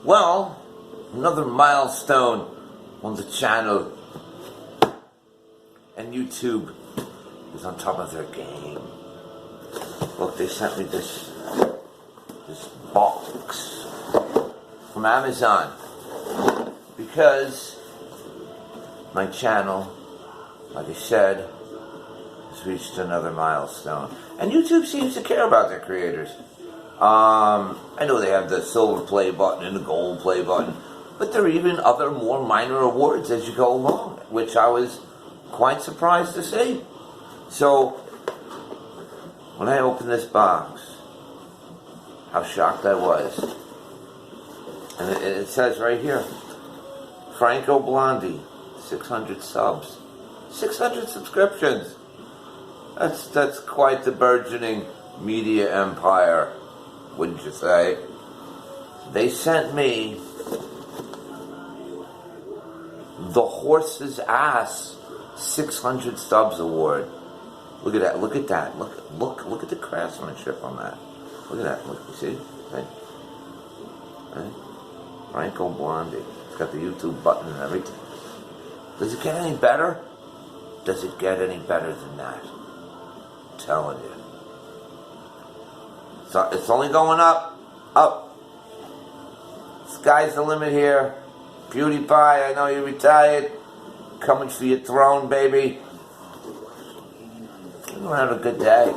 Well, another milestone on the channel, and YouTube is on top of their game. Look, they sent me this box from Amazon because my channel, like I said, has reached another milestone, and YouTube seems to care about their creators. I know they have the silver play button and the gold play button, but there are even other more minor awards as you go along, which I was quite surprised to see. So, when I opened this box, how shocked I was. And it says right here, Franco Blondie, 600 subs. 600 subscriptions. That's quite the burgeoning media empire, wouldn't you say? They sent me the Horse's Ass 600 Subs Award. Look at that, look at that. Look at the craftsmanship on that. Look at that, look, you see? Right? Franco Blondie. It's got the YouTube button and everything. Does it get any better? Does it get any better than that? I'm telling you. So it's only going up. Sky's the limit here. PewDiePie, I know you're retired. Coming for your throne, baby. You're gonna have a good day.